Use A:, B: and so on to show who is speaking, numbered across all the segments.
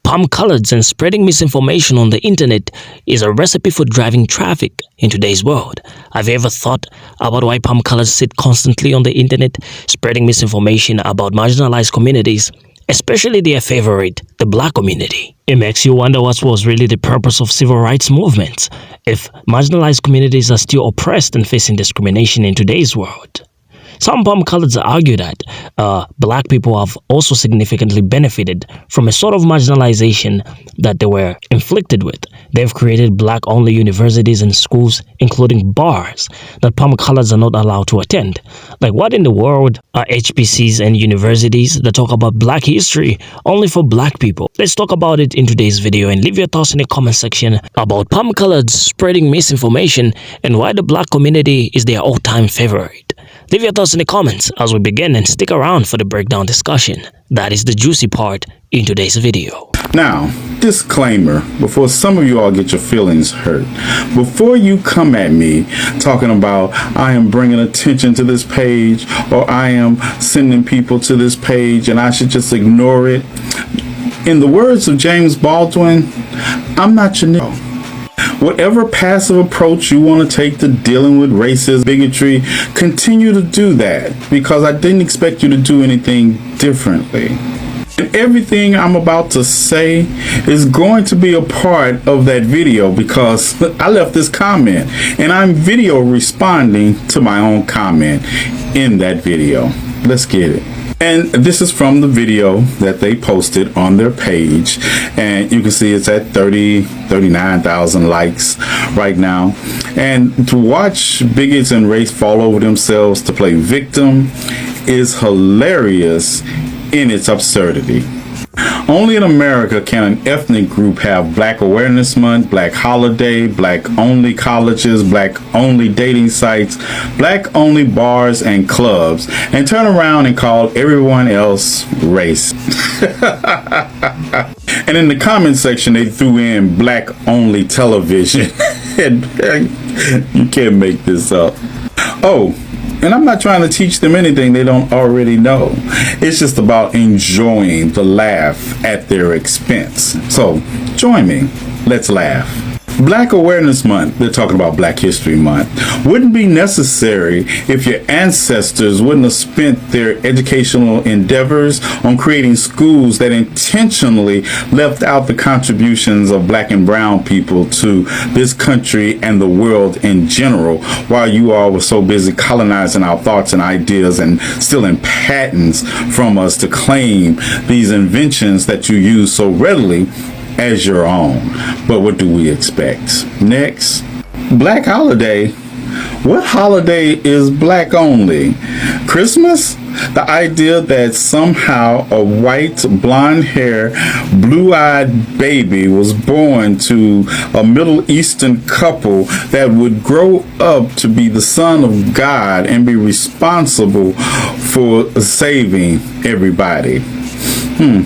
A: palm colors and spreading misinformation on the internet is a recipe for driving traffic in today's world. Have you ever thought about why palm colors sit constantly on the internet, spreading misinformation about marginalized communities, especially their favorite, the black community? It makes you wonder what was really the purpose of civil rights movements if marginalized communities are still oppressed and facing discrimination in today's world. Some palm colors argue that black people have also significantly benefited from a sort of marginalization that they were inflicted with. They've created black-only universities and schools, including bars, that palm colors are not allowed to attend. Like, what in the world are HBCs and universities that talk about black history only for black people? Let's talk about it in today's video and leave your thoughts in the comment section about palm colors spreading misinformation and why the black community is their all-time favorite. Leave your thoughts in the comments as we begin and stick around for the breakdown discussion. That is the juicy part in today's video.
B: Now, disclaimer, before some of you all get your feelings hurt, before you come at me talking about I am bringing attention to this page or I am sending people to this page and I should just ignore it, in the words of James Baldwin, I'm not your nigga. Whatever passive approach you want to take to dealing with racism, bigotry, continue to do that, because I didn't expect you to do anything differently. And everything I'm about to say is going to be a part of that video because I left this comment and I'm video responding to my own comment in that video. Let's get it. And this is from the video that they posted on their page, and you can see it's at 39,000 likes right now. And to watch bigots and race fall over themselves to play victim is hilarious in its absurdity. Only in America can an ethnic group have Black Awareness Month, Black Holiday, Black-only colleges, Black-only dating sites, Black-only bars and clubs, and turn around and call everyone else race. And in the comment section, they threw in Black-only television. You can't make this up. Oh, and I'm not trying to teach them anything they don't already know. It's just about enjoying the laugh at their expense. So join me. Let's laugh. Black Awareness Month, they're talking about Black History Month, wouldn't be necessary if your ancestors wouldn't have spent their educational endeavors on creating schools that intentionally left out the contributions of black and brown people to this country and the world in general, while you all were so busy colonizing our thoughts and ideas and stealing patents from us to claim these inventions that you use so readily as your own. But what do we expect? Next, Black Holiday. What holiday is black only? Christmas? The idea that somehow a white, blonde-haired, blue-eyed baby was born to a Middle Eastern couple that would grow up to be the son of God and be responsible for saving everybody.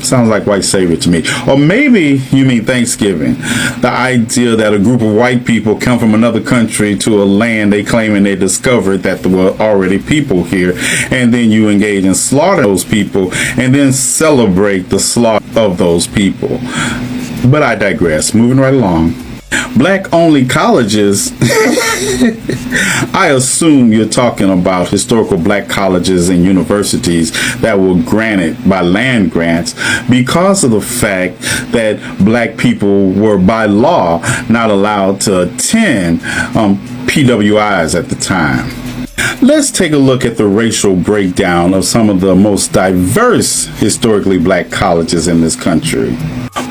B: Sounds like white savior to me. Or maybe you mean Thanksgiving. The idea that a group of white people come from another country to a land they claim and they discovered that there were already people here, and then you engage in slaughter those people and then celebrate the slaughter of those people. But I digress. Moving right along. Black-only colleges. I assume you're talking about historical black colleges and universities that were granted by land grants because of the fact that black people were by law not allowed to attend PWIs at the time. Let's take a look at the racial breakdown of some of the most diverse historically black colleges in this country.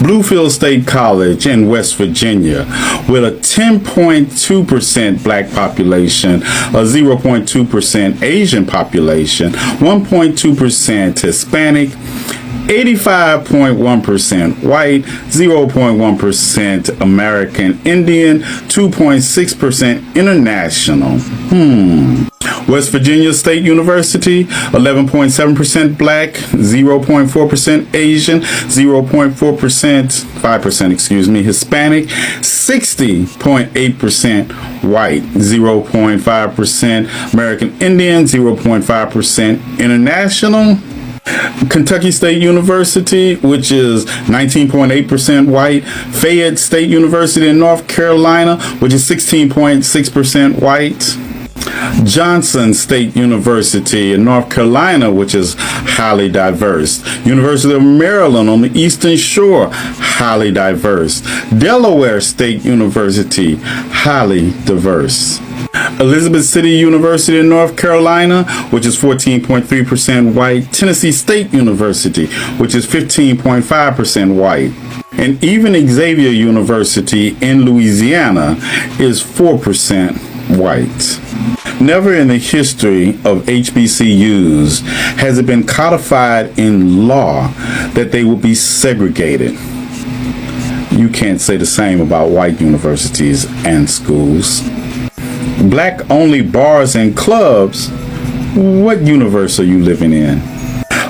B: Bluefield State College in West Virginia, with a 10.2% black population, a 0.2% Asian population, 1.2% Hispanic, 85.1% white, 0.1% American Indian, 2.6% international. West Virginia State University, 11.7% black, 0.4% Asian, 5% Hispanic, 60.8% white, 0.5% American Indian, 0.5% international. Kentucky State University, which is 19.8% white. Fayette State University in North Carolina, which is 16.6% white. Johnson State University in North Carolina, which is highly diverse. University of Maryland on the Eastern Shore, highly diverse. Delaware State University, highly diverse. Elizabeth City University in North Carolina, which is 14.3% white. Tennessee State University, which is 15.5% white. And even Xavier University in Louisiana is 4% white. Never in the history of HBCUs has it been codified in law that they will be segregated. You can't say the same about white universities and schools. Black-only bars and clubs, what universe are you living in?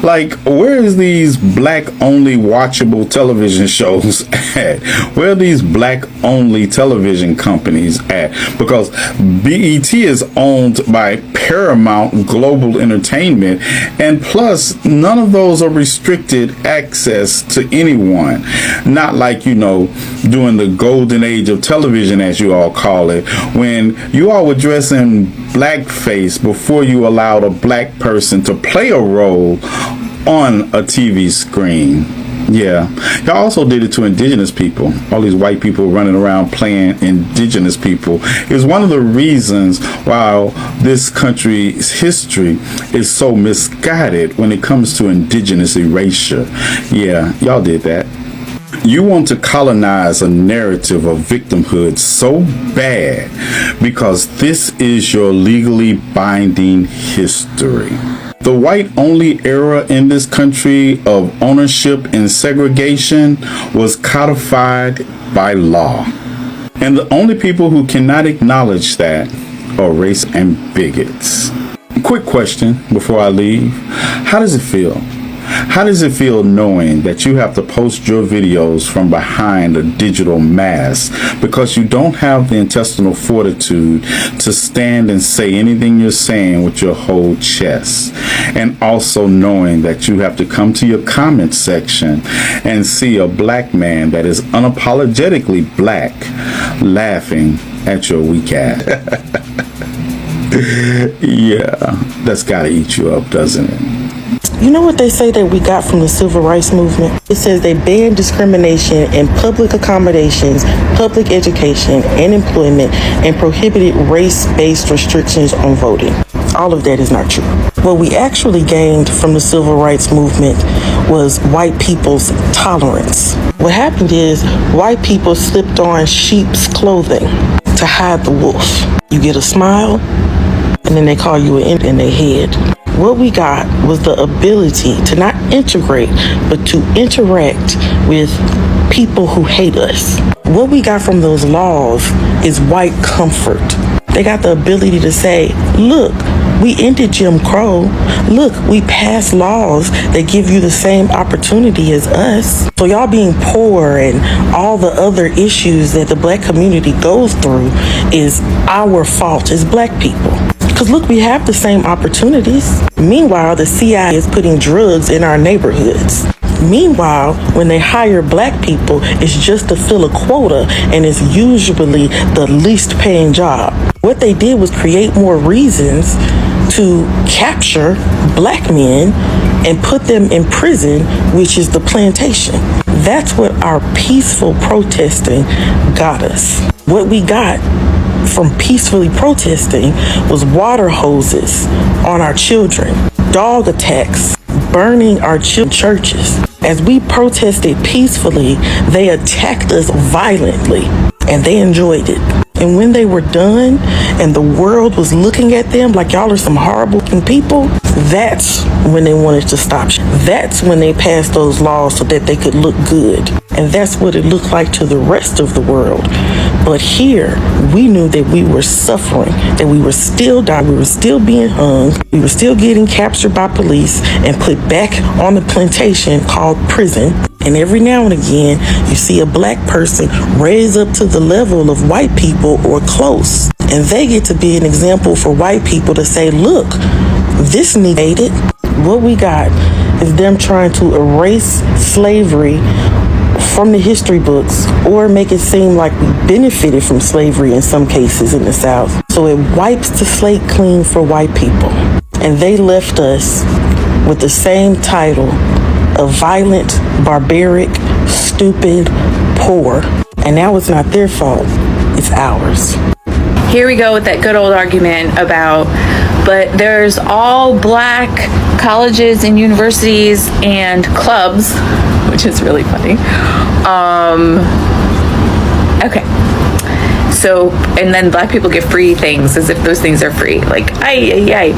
B: Like, where is these black-only watchable television shows at? Where are these black-only television companies at? Because BET is owned by Paramount Global Entertainment, and plus, none of those are restricted access to anyone. Not like, during the golden age of television, as you all call it, when you all were dressing blackface before you allowed a black person to play a role on a TV screen. Yeah. Y'all also did it to indigenous people. All these white people running around playing indigenous people is one of the reasons why this country's history is so misguided when it comes to indigenous erasure. Yeah, y'all did that. You want to colonize a narrative of victimhood so bad because this is your legally binding history. The white-only era in this country of ownership and segregation was codified by law. And the only people who cannot acknowledge that are race and bigots. Quick question before I leave. How does it feel? How does it feel knowing that you have to post your videos from behind a digital mask because you don't have the intestinal fortitude to stand and say anything you're saying with your whole chest? And also knowing that you have to come to your comment section and see a black man that is unapologetically black laughing at your weak ass. Yeah, that's gotta eat you up, doesn't it?
C: You know what they say that we got from the civil rights movement? It says they banned discrimination in public accommodations, public education, and employment, and prohibited race-based restrictions on voting. All of that is not true. What we actually gained from the civil rights movement was white people's tolerance. What happened is white people slipped on sheep's clothing to hide the wolf. You get a smile, and then they call you an imp in their head. What we got was the ability to not integrate, but to interact with people who hate us. What we got from those laws is white comfort. They got the ability to say, look, we ended Jim Crow. Look, we passed laws that give you the same opportunity as us. So y'all being poor and all the other issues that the black community goes through is our fault as black people. Because look, we have the same opportunities. Meanwhile, the CIA is putting drugs in our neighborhoods. Meanwhile, when they hire black people, it's just to fill a quota, and it's usually the least paying job. What they did was create more reasons to capture black men and put them in prison, which is the plantation. That's what our peaceful protesting got us. What we got from peacefully protesting was water hoses on our children, dog attacks, burning our churches. As we protested peacefully, they attacked us violently, and they enjoyed it. And when they were done and the world was looking at them like y'all are some horrible people, that's when they wanted to stop. That's when they passed those laws so that they could look good. And that's what it looked like to the rest of the world. But here, we knew that we were suffering, that we were still dying, we were still being hung, we were still getting captured by police and put back on the plantation called prison. And every now and again, you see a black person raise up to the level of white people or close. And they get to be an example for white people to say, look, this negated. What we got is them trying to erase slavery from the history books or make it seem like we benefited from slavery in some cases in the South. So it wipes the slate clean for white people. And they left us with the same title of violent, barbaric, stupid, poor. And now it's not their fault, it's ours.
D: Here we go with that good old argument about, but there's all black colleges and universities and clubs, which is really funny. Okay. So, and then black people get free things as if those things are free. Like, ay.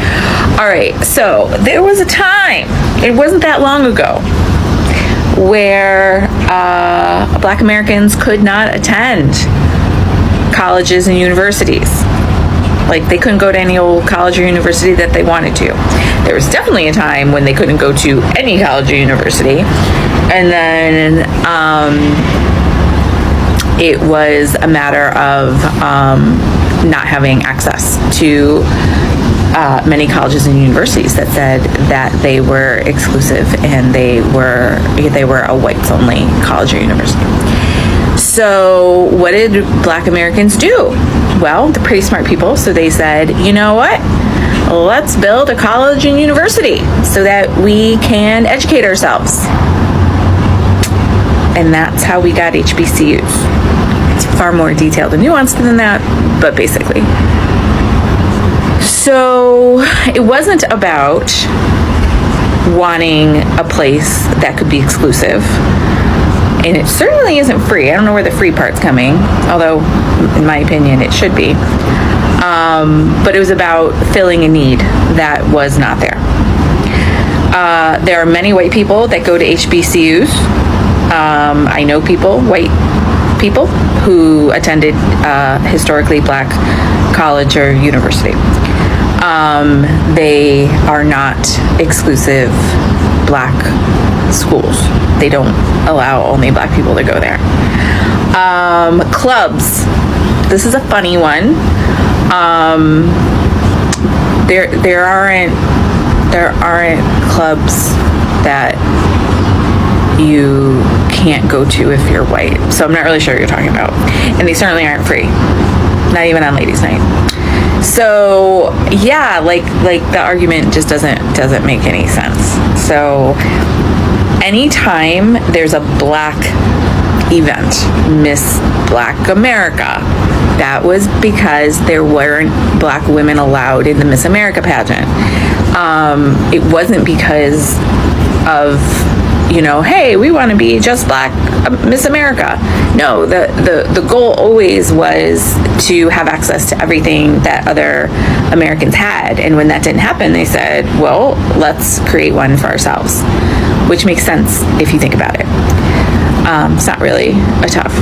D: All right. So there was a time, it wasn't that long ago, where black Americans could not attend colleges and universities. Like, they couldn't go to any old college or university that they wanted to. There was definitely a time when they couldn't go to any college or university. And then it was a matter of not having access to many colleges and universities that said that they were exclusive and they were a whites-only college or university. So what did black Americans do? Well, they're pretty smart people, so they said, you know what? Let's build a college and university so that we can educate ourselves. And that's how we got HBCUs. It's far more detailed and nuanced than that, but basically. So it wasn't about wanting a place that could be exclusive. And it certainly isn't free. I don't know where the free part's coming, although in my opinion it should be. But it was about filling a need that was not there. There are many white people that go to HBCUs. I know white people, who attended historically black college or university. They are not exclusive black schools. They don't allow only black people to go there. Clubs. This is a funny one. There aren't clubs that you can't go to if you're white. So I'm not really sure what you're talking about. And they certainly aren't free. Not even on ladies' night. So yeah, like the argument just doesn't make any sense. So anytime there's a black event, Miss Black America, that was because there weren't black women allowed in the Miss America pageant. It wasn't because of, hey, we want to be just black Miss America. No, the goal always was to have access to everything that other Americans had. And when that didn't happen, they said, well, let's create one for ourselves, which makes sense if you think about it. It's not really a tough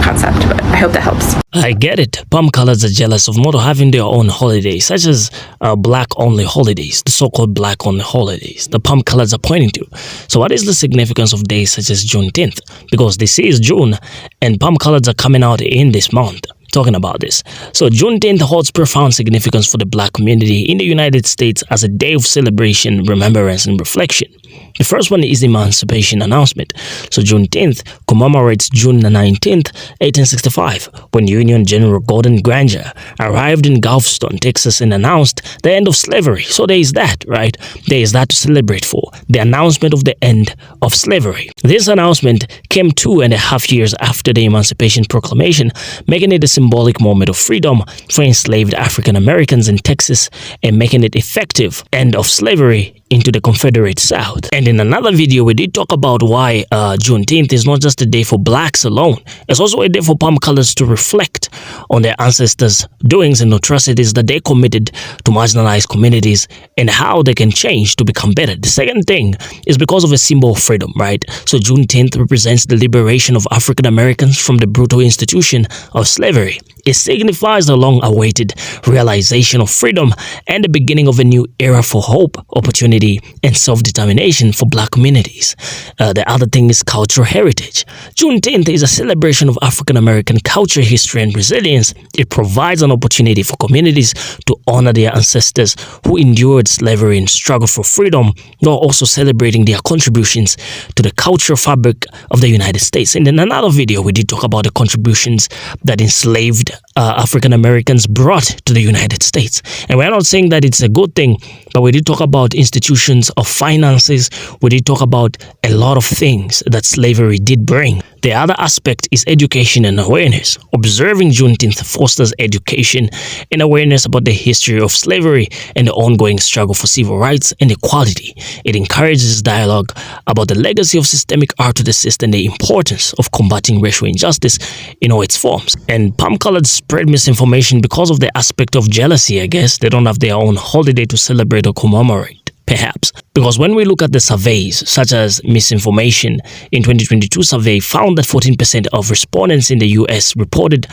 D: concept, but I hope that helps.
A: I get it. Palm colors are jealous of not having their own holidays, such as black-only holidays, the so-called black-only holidays, the palm colors are pointing to. So what is the significance of days such as Juneteenth? Because this is June, and palm colors are coming out in this month. Talking about this. So Juneteenth holds profound significance for the black community in the United States as a day of celebration, remembrance, and reflection. The first one is the Emancipation Announcement. So Juneteenth commemorates June 19th, 1865, when Union General Gordon Granger arrived in Galveston, Texas, and announced the end of slavery. So there is that, right? There is that to celebrate for, the announcement of the end of slavery. This announcement came 2.5 years after the Emancipation Proclamation, making it a symbolic moment of freedom for enslaved African Americans in Texas and making it effective end of slavery into the Confederate South. And in another video, we did talk about why Juneteenth is not just a day for blacks alone. It's also a day for palm colors to reflect on their ancestors' doings and atrocities that they committed to marginalized communities and how they can change to become better. The second thing is because of a symbol of freedom, right? So Juneteenth represents the liberation of African Americans from the brutal institution of slavery. It signifies the long-awaited realization of freedom and the beginning of a new era for hope, opportunity, and self-determination for Black communities. The other thing is cultural heritage. Juneteenth is a celebration of African American culture, history, and resilience. It provides an opportunity for communities to honor their ancestors who endured slavery and struggled for freedom, while also celebrating their contributions to the cultural fabric of the United States. And in another video, we did talk about the contributions that enslaved African Americans brought to the United States. And we're not saying that it's a good thing, but we did talk about institutions of finances. We did talk about a lot of things that slavery did bring. The other aspect is education and awareness. Observing Juneteenth fosters education and awareness about the history of slavery and the ongoing struggle for civil rights and equality. It encourages dialogue about the legacy of systemic racism and the importance of combating racial injustice in all its forms. And palm-colored spread misinformation because of the aspect of jealousy, I guess. They don't have their own holiday to celebrate or commemorate, perhaps. Because when we look at the surveys, such as misinformation, in 2022 survey found that 14% of respondents in the US reported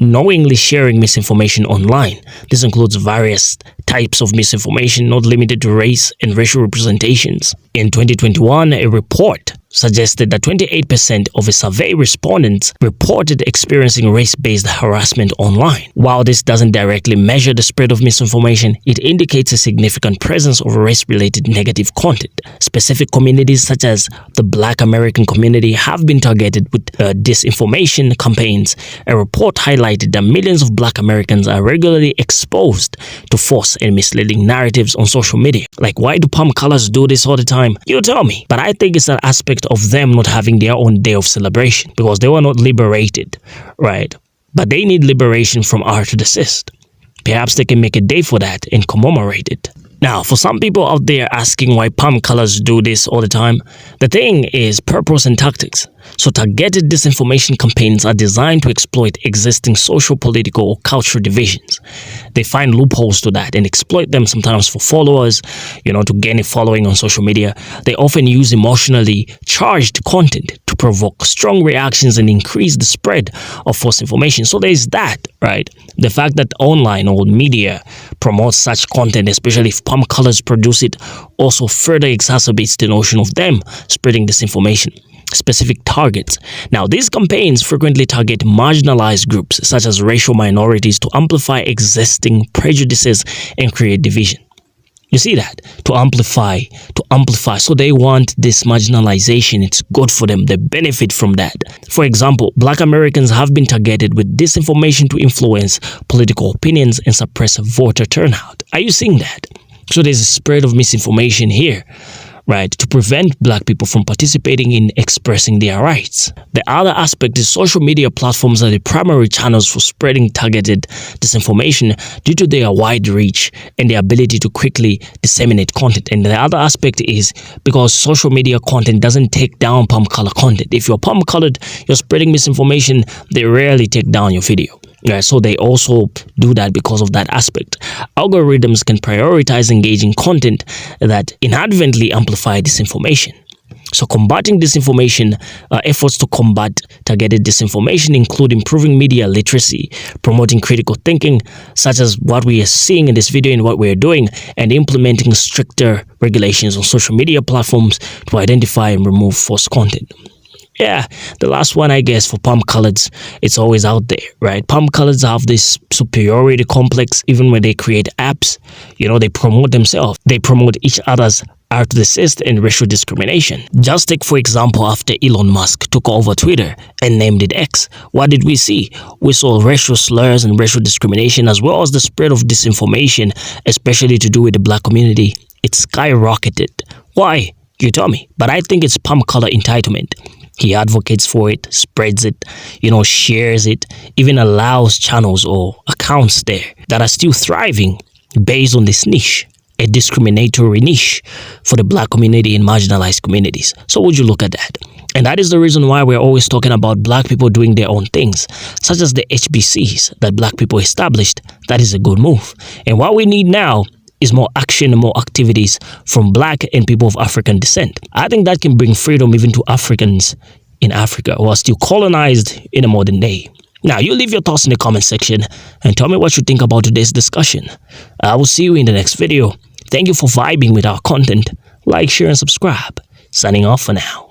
A: knowingly sharing misinformation online. This includes various types of misinformation, not limited to race and racial representations. In 2021, a report suggested that 28% of a survey respondents reported experiencing race-based harassment online. While this doesn't directly measure the spread of misinformation, it indicates a significant presence of race-related negative content. Specific communities such as the Black American community have been targeted with disinformation campaigns. A report highlighted that millions of Black Americans are regularly exposed to false and misleading narratives on social media. Like, why do palm colors do this all the time? You tell me. But I think it's an aspect of them not having their own day of celebration because they were not liberated, right? But they need liberation from R2D. Perhaps they can make a day for that and commemorate it. Now, for some people out there asking why palm colors do this all the time, the thing is purpose and tactics. So targeted disinformation campaigns are designed to exploit existing social, political, or cultural divisions. They find loopholes to that and exploit them sometimes for followers, to gain a following on social media. They often use emotionally charged content to provoke strong reactions and increase the spread of false information. So there's that, right? The fact that online or media promotes such content, especially if palm colors produce it, also further exacerbates the notion of them spreading disinformation. Specific targets. Now, these campaigns frequently target marginalized groups such as racial minorities to amplify existing prejudices and create division. You see that? To amplify. So they want this marginalization. It's good for them. They benefit from that. For example, Black Americans have been targeted with disinformation to influence political opinions and suppress voter turnout. Are you seeing that? So there's a spread of misinformation here, right, to prevent Black people from participating in expressing their rights. The other aspect is social media platforms are the primary channels for spreading targeted disinformation due to their wide reach and their ability to quickly disseminate content. And the other aspect is because social media content doesn't take down palm color content. If you're palm colored, you're spreading misinformation, they rarely take down your video. Yeah, so they also do that because of that aspect. Algorithms can prioritize engaging content that inadvertently amplify disinformation. So combating disinformation, efforts to combat targeted disinformation include improving media literacy, promoting critical thinking, such as what we are seeing in this video and what we're doing, and implementing stricter regulations on social media platforms to identify and remove false content. Yeah, the last one, I guess, for palm coloreds, it's always out there, right? Palm coloreds have this superiority complex. Even when they create apps, they promote themselves. They promote each other's R2D and racial discrimination. Just take, for example, after Elon Musk took over Twitter and named it X, what did we see? We saw racial slurs and racial discrimination, as well as the spread of disinformation, especially to do with the Black community. It skyrocketed. Why? You tell me. But I think it's palm color entitlement. He advocates for it, spreads it, shares it, even allows channels or accounts there that are still thriving based on this niche, a discriminatory niche for the Black community and marginalized communities. So would you look at that? And that is the reason why we're always talking about Black people doing their own things, such as the HBCs that Black people established. That is a good move. And what we need now is more action and more activities from Black and people of African descent. I think that can bring freedom even to Africans in Africa who are still colonized in a modern day. Now, you leave your thoughts in the comment section and tell me what you think about today's discussion. I will see you in the next video. Thank you for vibing with our content. Like, share, and subscribe. Signing off for now.